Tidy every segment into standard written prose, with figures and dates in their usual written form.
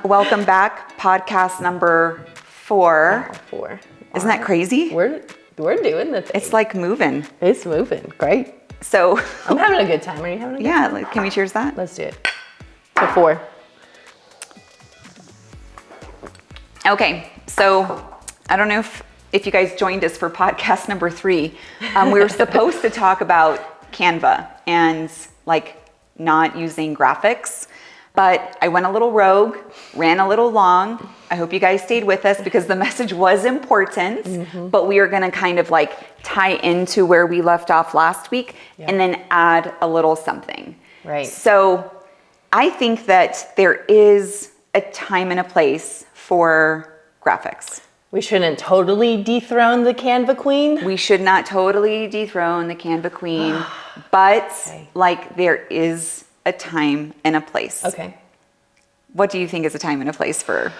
Welcome back, podcast number 4. Wow, 4. Isn't that crazy? We're doing the thing. It's like moving. It's moving. Great. So I'm having a good time. Are you having a good time? yeah, can we cheers that? Let's do it. To 4. Okay, so I don't know if you guys joined us for podcast number 3. We were supposed to talk about Canva and like not using graphics, but I went a little rogue, ran a little long. I hope you guys stayed with us because the message was important, but we are gonna kind of like tie into where we left off last week and then add a little something. Right. So I think that there is a time and a place for graphics. We shouldn't totally dethrone the Canva queen. We should not totally dethrone the Canva queen, but like there is a time and a place. Okay. What do you think is a time and a place for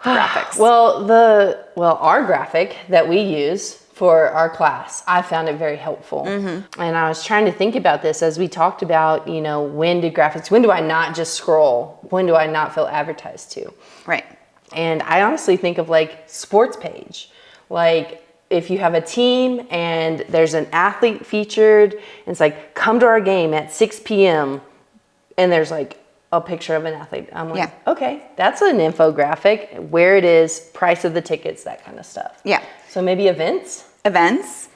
graphics? Well, our graphic that we use for our class, I found it very helpful. And I was trying to think about this as we talked about, when do I not just scroll? When do I not feel advertised to? Right. And I honestly think of like sports page. Like if you have a team and there's an athlete featured, and it's like, come to our game at 6 p.m. and there's like a picture of an athlete. I'm like, okay, that's an infographic, where it is, price of the tickets, that kind of stuff. Yeah. So maybe events? Events.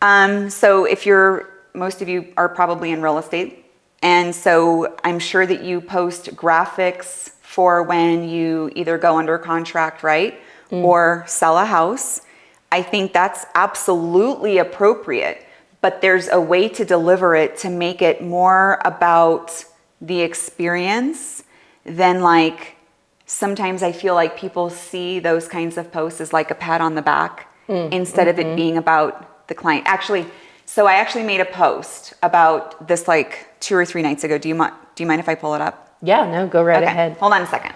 So most of you are probably in real estate. And so I'm sure that you post graphics for when you either go under contract, right? Or sell a house. I think that's absolutely appropriate, but there's a way to deliver it to make it more about the experience than like, sometimes I feel like people see those kinds of posts as like a pat on the back instead of it being about the client. So I actually made a post about this like 2 or 3 nights ago. Do you mind if I pull it up? Yeah, no, go right ahead. Hold on a second.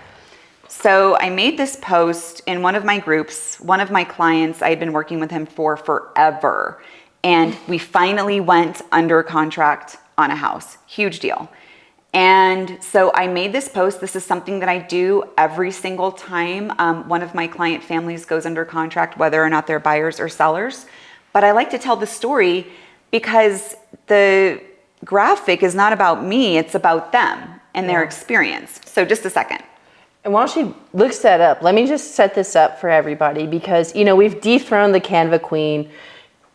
So I made this post in one of my groups. One of my clients, I had been working with him for forever. And we finally went under contract on a house. Huge deal. And so I made this post. This is something that I do every single time one of my client families goes under contract, whether or not they're buyers or sellers. But I like to tell the story because the graphic is not about me, it's about them and their experience. So just a second. And while she looks that up, let me just set this up for everybody because, we've dethroned the Canva queen.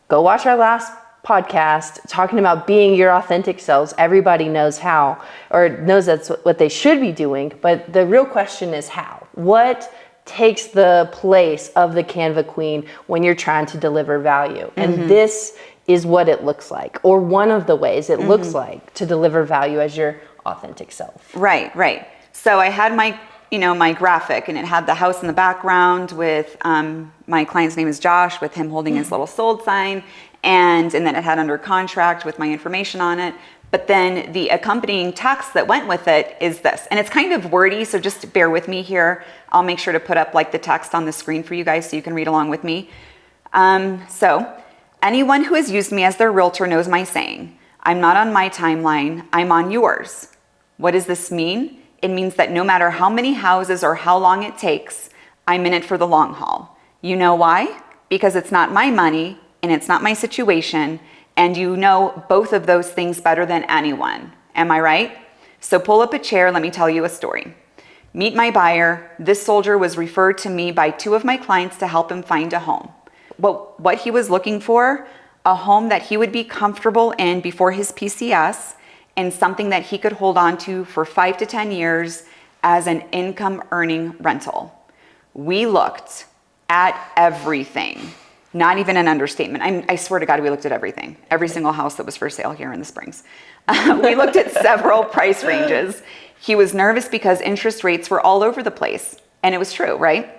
Go watch our last podcast talking about being your authentic selves. Everybody knows how, or knows that's what they should be doing. But the real question is how. What takes the place of the Canva queen when you're trying to deliver value? And this is what it looks like, or one of the ways it looks like to deliver value as your authentic self. Right. So I had my graphic, and it had the house in the background with my client's name is Josh, with him holding his little sold sign, and then it had under contract with my information on it. But then the accompanying text that went with it is this, and it's kind of wordy, so just bear with me here. I'll make sure to put up like the text on the screen for you guys so you can read along with me. So anyone who has used me as their realtor knows my saying, I'm not on my timeline, I'm on yours. What does this mean? It means that no matter how many houses or how long it takes, I'm in it for the long haul. You know why? Because it's not my money and it's not my situation, and you know both of those things better than anyone. Am I right? So pull up a chair, let me tell you a story. Meet my buyer. This soldier was referred to me by 2 of my clients to help him find a home. What he was looking for, a home that he would be comfortable in before his PCS, and something that he could hold on to for 5 to 10 years as an income earning rental. We looked at everything, not even an understatement. I swear to God, we looked at everything. Every single house that was for sale here in the Springs. We looked at several price ranges. He was nervous because interest rates were all over the place. And it was true, right?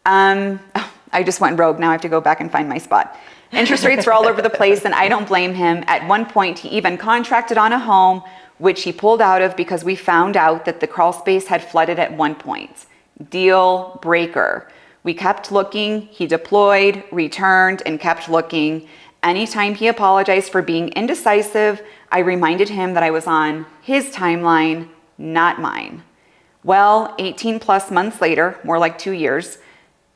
I just went rogue. Now I have to go back and find my spot. Interest rates were all over the place, and I don't blame him. At one point, he even contracted on a home, which he pulled out of because we found out that the crawl space had flooded at one point. Deal breaker. We kept looking. He deployed, returned, and kept looking. Anytime he apologized for being indecisive, I reminded him that I was on his timeline, not mine. Well, 18 plus months later, more like 2 years,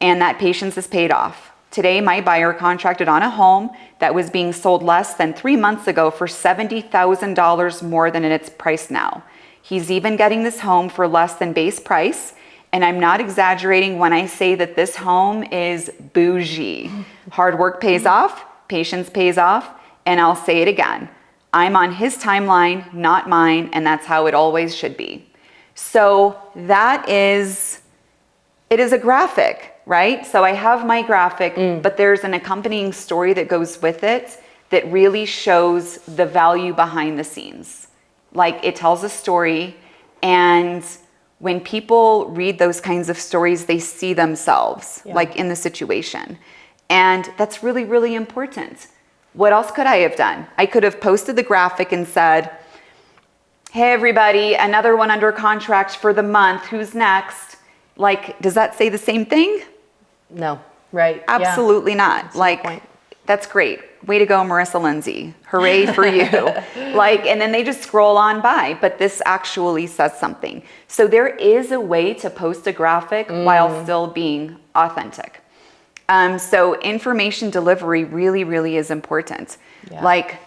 and that patience is paid off. Today, my buyer contracted on a home that was being sold less than 3 months ago for $70,000 more than it's priced now. He's even getting this home for less than base price. And I'm not exaggerating when I say that this home is bougie. Hard work pays off, patience pays off, and I'll say it again. I'm on his timeline, not mine, and that's how it always should be. So it is a graphic, right? So I have my graphic, but there's an accompanying story that goes with it that really shows the value behind the scenes. Like, it tells a story, and when people read those kinds of stories, they see themselves like in the situation. And that's really, really important. What else could I have done? I could have posted the graphic and said, hey everybody, another one under contract for the month, who's next? Like, does that say the same thing? No, right. Absolutely not. That's like, that's great. Way to go, Marissa Lindsay. Hooray for you. Like, and then they just scroll on by, but this actually says something. So there is a way to post a graphic while still being authentic. So information delivery really, really is important. Yeah. Like,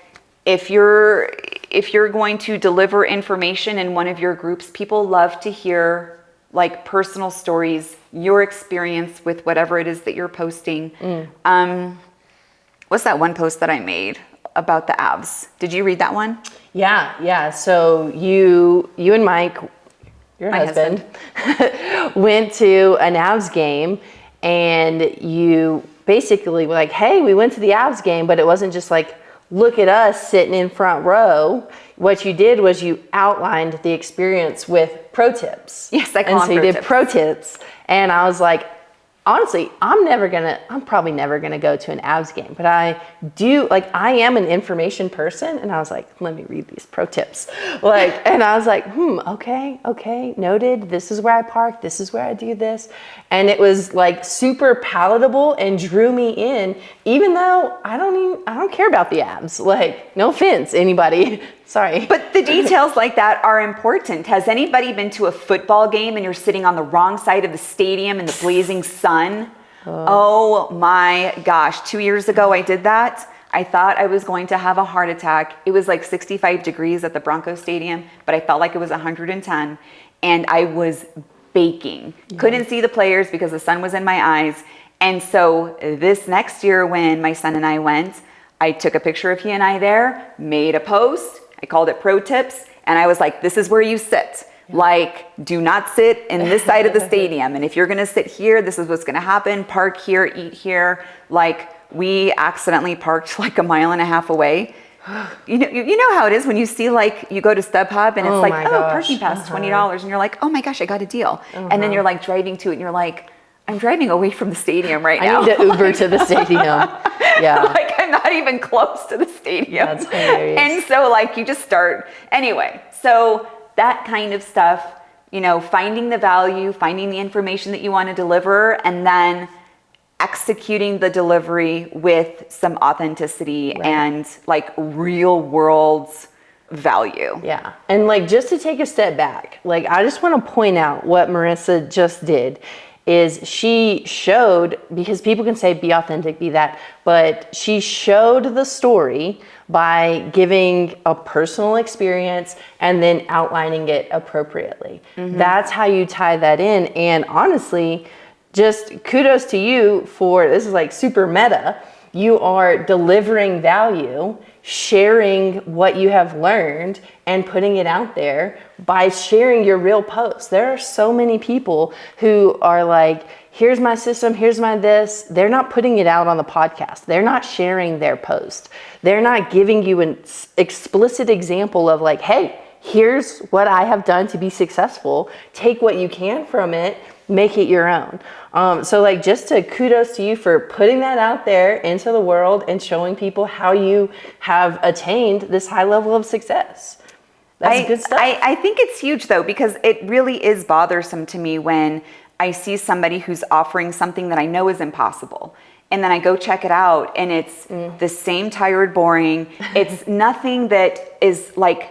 if you're going to deliver information in one of your groups, people love to hear like personal stories, your experience with whatever it is that you're posting. What's that one post that I made about the abs? Did you read that one? Yeah. So you and Mike, your husband, went to an abs game, and you basically were like, hey, we went to the abs game, but it wasn't just like, look at us sitting in front row. What you did was you outlined the experience with pro tips. Yes, I call them pro tips. And so you did pro tips. And I was like, honestly, I'm probably never gonna go to an abs game, but I am an information person, and I was like, let me read these pro tips. And I was like, okay, noted. This is where I park. This is where I do this. And it was like super palatable and drew me in, even though I don't care about the abs. Like, no offense, anybody. Sorry. But the details like that are important. Has anybody been to a football game and you're sitting on the wrong side of the stadium in the blazing sun? Oh my gosh. 2 years ago, I did that. I thought I was going to have a heart attack. It was like 65 degrees at the Broncos Stadium, but I felt like it was 110, and I was baking. Yeah. Couldn't see the players because the sun was in my eyes. And so this next year, when my son and I went, I took a picture of he and I there, made a post. I called it pro tips, and I was like, this is where you sit. Yeah. Like, do not sit in this side of the stadium. And if you're gonna sit here, this is what's gonna happen. Park here, eat here. Like, we accidentally parked like 1.5 miles away. You know how it is when you see, like, you go to StubHub and it's parking pass $20, and you're like, oh my gosh, I got a deal. And then you're like driving to it and you're like, I'm driving away from the stadium right now. I need to Uber to the stadium. Yeah. Like, I'm not even close to the stadium. That's hilarious. And so, like, you just start. Anyway, so that kind of stuff, finding the value, finding the information that you want to deliver, and then executing the delivery with some authenticity and, like, real world value. Yeah. And, like, just to take a step back, like, I just want to point out what Marissa just did. Is she showed, because people can say be authentic, be that, but she showed the story by giving a personal experience and then outlining it appropriately. Mm-hmm. That's how you tie that in. And honestly, just kudos to you for, this is like super meta, you are delivering value, sharing what you have learned, and putting it out there by sharing your real posts. There are so many people who are like, here's my system, here's my this. They're not putting it out on the podcast. They're not sharing their post. They're not giving you an explicit example of like, hey, here's what I have done to be successful. Take what you can from it, make it your own. So like, just to kudos to you for putting that out there into the world and showing people how you have attained this high level of success. That's good stuff. I think it's huge though, because it really is bothersome to me when I see somebody who's offering something that I know is impossible. And then I go check it out and it's the same tired, boring. It's nothing that is like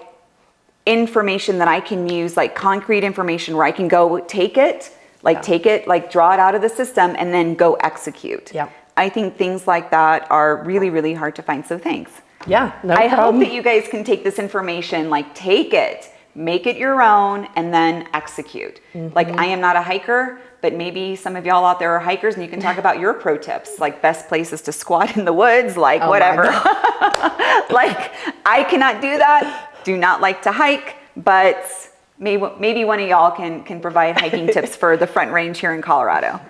information that I can use, like concrete information where I can go take it, like draw it out of the system and then go execute. Yeah. I think things like that are really, really hard to find. So thanks. Yeah, no I problem. hope that you guys can take this information, like take it, make it your own, and then execute. Like I am not a hiker, but maybe some of y'all out there are hikers and you can talk about your pro tips, like best places to squat in the woods, like whatever. Like I cannot do that, do not like to hike, but maybe one of y'all can provide hiking tips for the Front Range here in Colorado.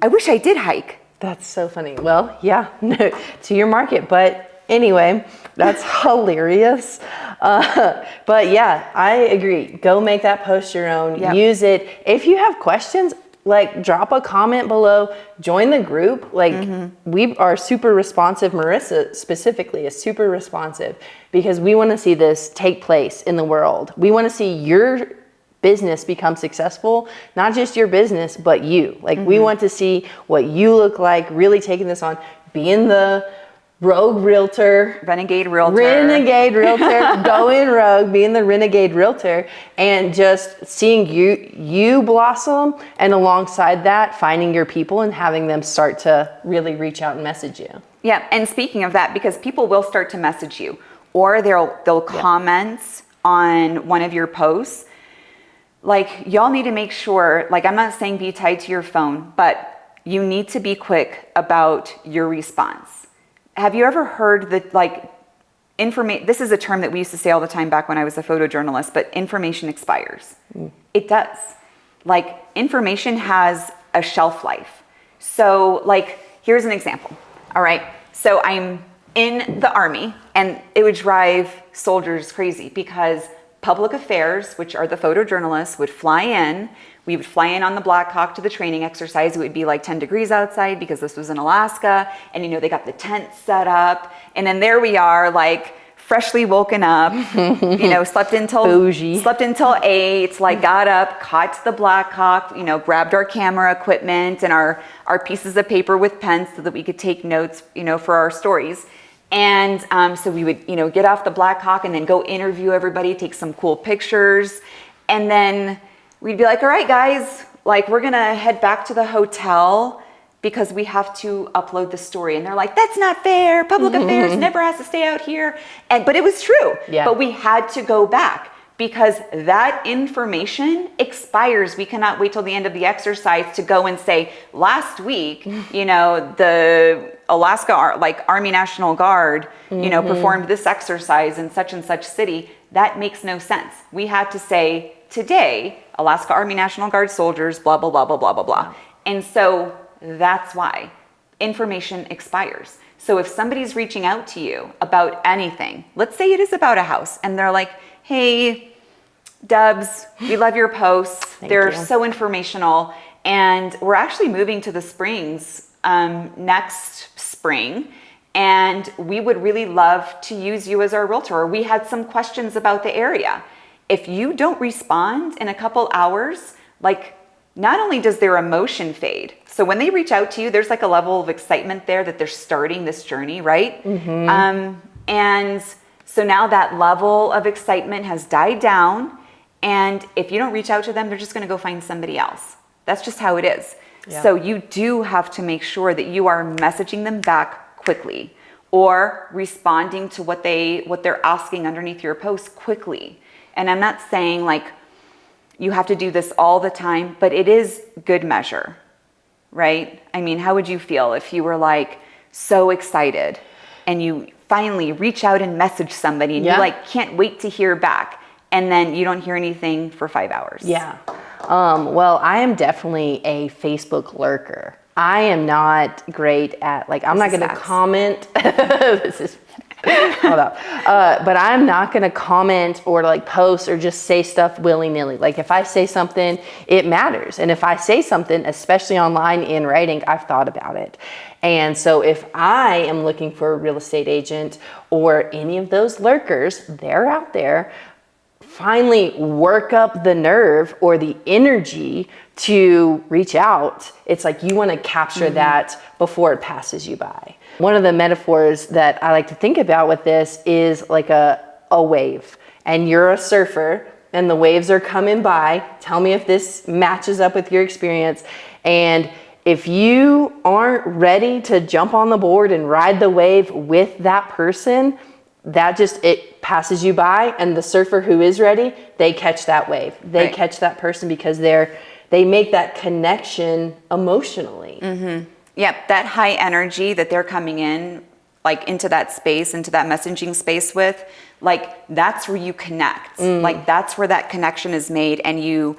I wish I did hike. That's so funny. Well, yeah, no, to your market, but anyway, that's hilarious. But yeah, I agree. Go make that post your own. Yep. Use it. If you have questions, like drop a comment below, join the group. Like we are super responsive. Marisa specifically is super responsive because we want to see this take place in the world. We want to see your business become successful, not just your business, but you. Like we want to see what you look like, really taking this on, being the rogue realtor, renegade realtor, going rogue, being the renegade realtor, and just seeing you blossom, and alongside that, finding your people and having them start to really reach out and message you. Yeah, and speaking of that, because people will start to message you, or they'll comment on one of your posts. Like y'all need to make sure, like I'm not saying be tied to your phone, but you need to be quick about your response. Have you ever heard that this is a term that we used to say all the time back when I was a photojournalist, but information expires. It does. Like information has a shelf life. So like, here's an example. All right. So I'm in the Army and it would drive soldiers crazy because public affairs, which are the photojournalists, would fly in. We would fly in on the Black Hawk to the training exercise. It would be like 10 degrees outside because this was in Alaska. And they got the tent set up. And then there we are, like freshly woken up, slept until 8, like got up, caught the Black Hawk, grabbed our camera equipment and our pieces of paper with pens so that we could take notes, for our stories. And so we would, get off the Black Hawk and then go interview everybody, take some cool pictures. And then we'd be like, all right, guys, like we're going to head back to the hotel because we have to upload the story. And they're like, that's not fair. Public affairs never has to stay out here. But it was true. Yeah. But we had to go back because that information expires. We cannot wait till the end of the exercise to go and say, last week, the Alaska Army National Guard, performed this exercise in such and such city. That makes no sense. We had to say, today, Alaska Army National Guard soldiers, blah, blah, blah, blah, blah, blah, blah. And so that's why information expires. So if somebody's reaching out to you about anything, let's say it is about a house, and they're like, hey, Dubs, we love your posts. They're so informational. And we're actually moving to the Springs next spring. And we would really love to use you as our realtor. We had some questions about the area. If you don't respond in a couple hours, like not only does their emotion fade, so when they reach out to you, there's like a level of excitement there that they're starting this journey, right? And so now that level of excitement has died down. And if you don't reach out to them, they're just going to go find somebody else. That's just how it is. Yeah. So you do have to make sure that you are messaging them back quickly or responding to what they're asking underneath your post quickly. And I'm not saying like you have to do this all the time, but it is good measure, right? I mean, how would you feel if you were like so excited and you finally reach out and message somebody and you like can't wait to hear back and then you don't hear anything for 5 hours? Yeah. Well, I am definitely a Facebook lurker. I am not great at I'm not going to comment. This is hold up. But I'm not going to comment or post or just say stuff willy-nilly. Like if I say something, it matters. And if I say something, especially online in writing, I've thought about it. And so if I am looking for a real estate agent or any of those lurkers, they're out there, finally work up the nerve or the energy to reach out. It's like you want to capture that before it passes you by. One of the metaphors that I like to think about with this is like a wave. and you're a surfer and the waves are coming by, tell me if this matches up with your experience. And if you aren't ready to jump on the board and ride the wave with that person, it passes you by, and the surfer who is ready, they catch that wave. They catch that person because they make that connection emotionally. Mm-hmm. Yep, that high energy that they're coming in, like into that space, into that messaging space with, like that's where you connect. Like that's where that connection is made, and you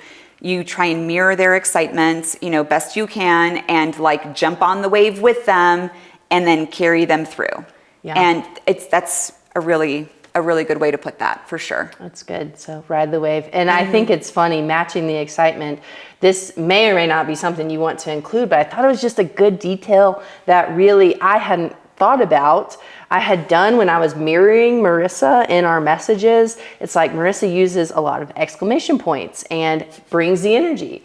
try and mirror their excitement, best you can, and like jump on the wave with them and then carry them through. Yeah. And that's a really good way to put that, for sure. That's good. So ride the wave. And I think it's funny, matching the excitement. This may or may not be something you want to include, but I thought it was just a good detail that really I hadn't thought about. I had done when I was mirroring Marisa in our messages. It's like Marisa uses a lot of exclamation points and brings the energy.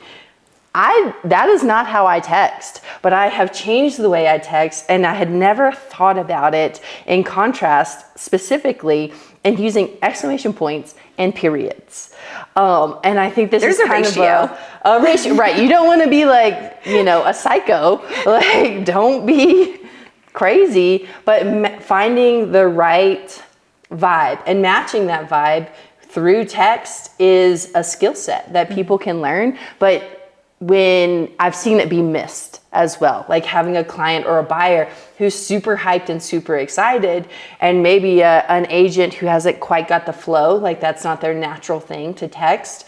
That is not how I text, but I have changed the way I text, and I had never thought about it in contrast specifically and using exclamation points and periods. And I think this is kind of a ratio, right? You don't want to be like, a psycho, like don't be crazy, but finding the right vibe and matching that vibe through text is a skill set that people can learn. But when I've seen it be missed as well, like having a client or a buyer who's super hyped and super excited, and maybe an agent who hasn't quite got the flow, like that's not their natural thing to text,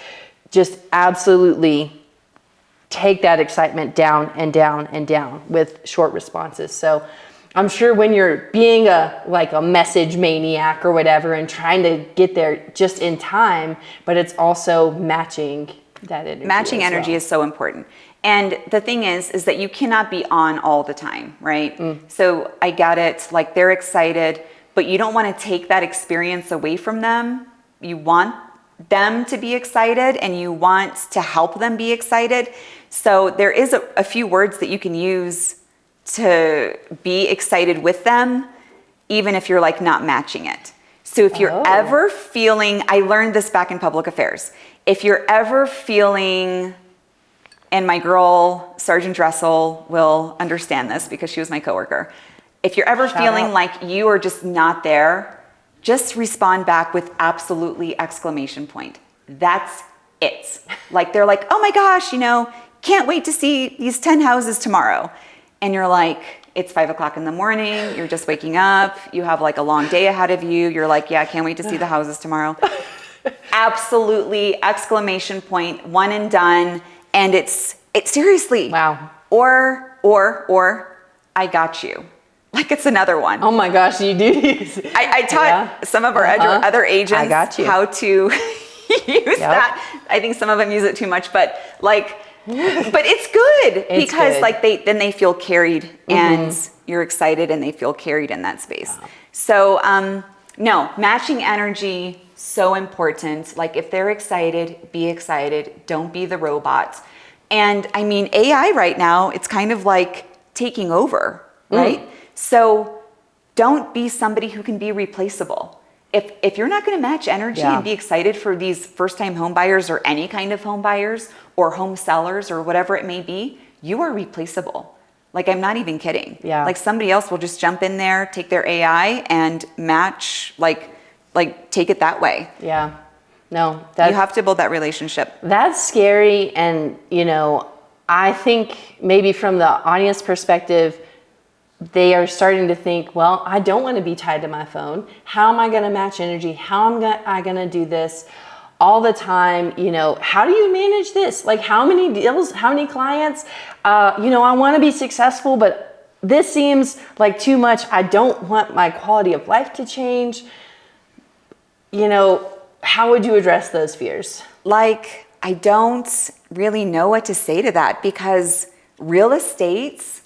just absolutely take that excitement down and down and down with short responses. So I'm sure when you're being a message maniac or whatever and trying to get there just in time, but it's also matching that energy. Matching energy is so important. And the thing is that you cannot be on all the time, right? So I get it, like they're excited, but you don't want to take that experience away from them. You want them to be excited and you want to help them be excited. So there is a few words that you can use to be excited with them, even if you're like not matching it. So if you're ever feeling, I learned this back in public affairs. If you're ever feeling, and my girl, Sergeant Dressel, will understand this because she was my coworker. If you're ever feeling like you are just not there, just respond back with absolutely exclamation point. That's it. Like they're like, oh my gosh, can't wait to see these 10 houses tomorrow. And you're like, it's 5 o'clock in the morning. You're just waking up. You have like a long day ahead of you. You're like, yeah, I can't wait to see the houses tomorrow. Absolutely, exclamation point, one and done. And it's seriously. Wow. Or I got you. Like it's another one. Oh my gosh, you do. I taught some of our other agents how to use that. I think some of them use it too much, but it's good because good. Like they feel carried and you're excited and they feel carried in that space. Wow. So no, matching energy, so important. Like if they're excited, be excited. Don't be the robot. And I mean, AI right now, it's kind of like taking over, right? So don't be somebody who can be replaceable. If you're not going to match energy and be excited for these first-time home buyers or any kind of home buyers or home sellers or whatever it may be, you are replaceable. Like, I'm not even kidding. Yeah. Like somebody else will just jump in there, take their AI and match, like take it that way. Yeah. No, you have to build that relationship. That's scary. And, I think maybe from the audience perspective, they are starting to think, well, I don't want to be tied to my phone. How am I going to match energy? How am I going to do this all the time? How do you manage this? Like how many deals, how many clients? I want to be successful, but this seems like too much. I don't want my quality of life to change. How would you address those fears? Like, I don't really know what to say to that because real estate,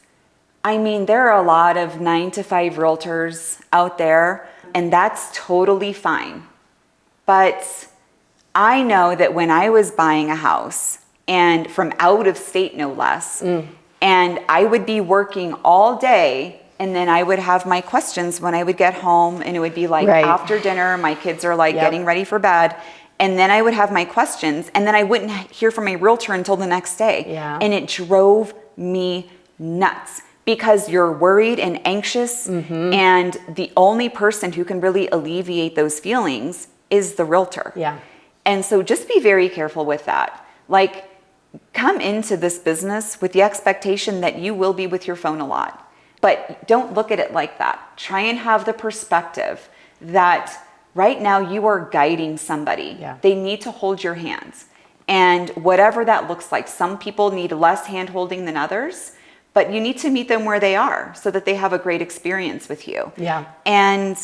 I mean, there are a lot of 9-to-5 realtors out there, and that's totally fine. But I know that when I was buying a house, and from out of state no less, and I would be working all day And then I would have my questions when I would get home, and it would be like Right. after dinner, my kids are like Yep. getting ready for bed. And then I would have my questions, and then I wouldn't hear from my realtor until the next day. Yeah. And it drove me nuts because you're worried and anxious, and the only person who can really alleviate those feelings is the realtor. Yeah. And so just be very careful with that. Like, come into this business with the expectation that you will be with your phone a lot, but don't look at it like that. Try and have the perspective that right now you are guiding somebody. Yeah. They need to hold your hands. And whatever that looks like, some people need less hand holding than others, but you need to meet them where they are so that they have a great experience with you. Yeah. And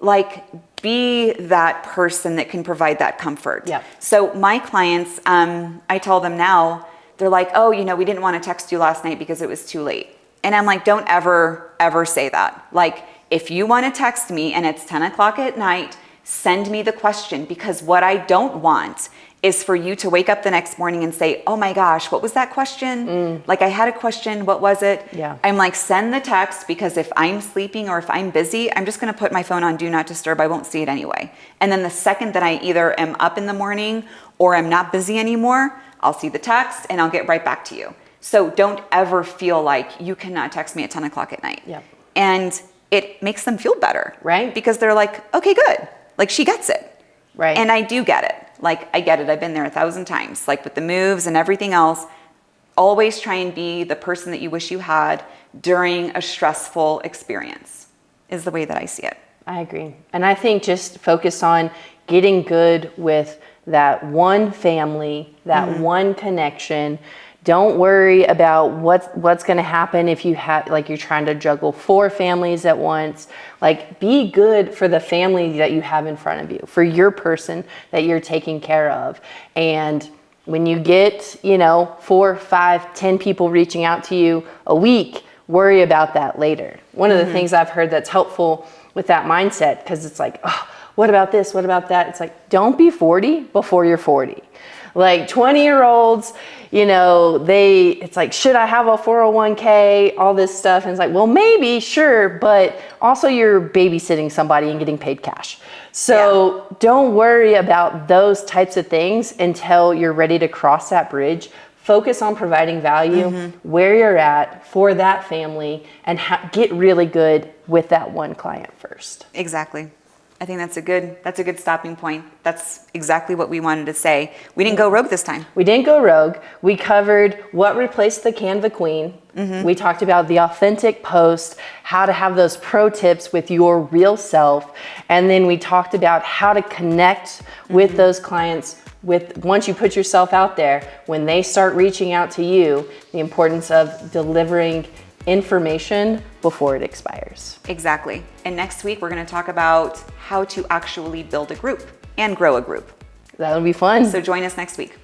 like, be that person that can provide that comfort. Yeah. So my clients, I tell them now, they're like, oh, we didn't want to text you last night because it was too late. And I'm like, don't ever say that. Like, if you want to text me and it's 10 o'clock at night, send me the question, because what I don't want is for you to wake up the next morning and say, oh my gosh, what was that question? Like, I had a question, what was it? Yeah. I'm like, send the text, because if I'm sleeping or if I'm busy, I'm just going to put my phone on do not disturb. I won't see it anyway. And then the second that I either am up in the morning or I'm not busy anymore, I'll see the text and I'll get right back to you. So don't ever feel like you cannot text me at 10 o'clock at night. Yeah. And it makes them feel better. Right. Because they're like, okay, good. Like, she gets it. Right. And I do get it. Like, I get it. I've been there 1,000 times. Like, with the moves and everything else, always try and be the person that you wish you had during a stressful experience is the way that I see it. I agree. And I think just focus on getting good with that one family, that one connection. Don't worry about what's going to happen if you have, like, you're trying to juggle 4 families at once. Like, be good for the family that you have in front of you, for your person that you're taking care of. And when you get, 4, 5, 10 people reaching out to you a week, worry about that later. One of the things I've heard that's helpful with that mindset, because it's like, oh, what about this? What about that? It's like, don't be 40 before you're 40. Like, 20-year-olds, it's like, should I have a 401k, all this stuff. And it's like, well, maybe, sure, but also you're babysitting somebody and getting paid cash. So don't worry about those types of things until you're ready to cross that bridge. Focus on providing value where you're at for that family, and get really good with that one client first. Exactly. I think that's a good stopping point. That's exactly what we wanted to say. We didn't go rogue this time. We didn't go rogue. We covered what replaced the Canva queen. We talked about the authentic post, how to have those pro tips with your real self. And then we talked about how to connect with those clients once you put yourself out there, when they start reaching out to you, the importance of delivering information before it expires. Exactly. And next week, we're going to talk about how to actually build a group and grow a group. That'll be fun. So join us next week.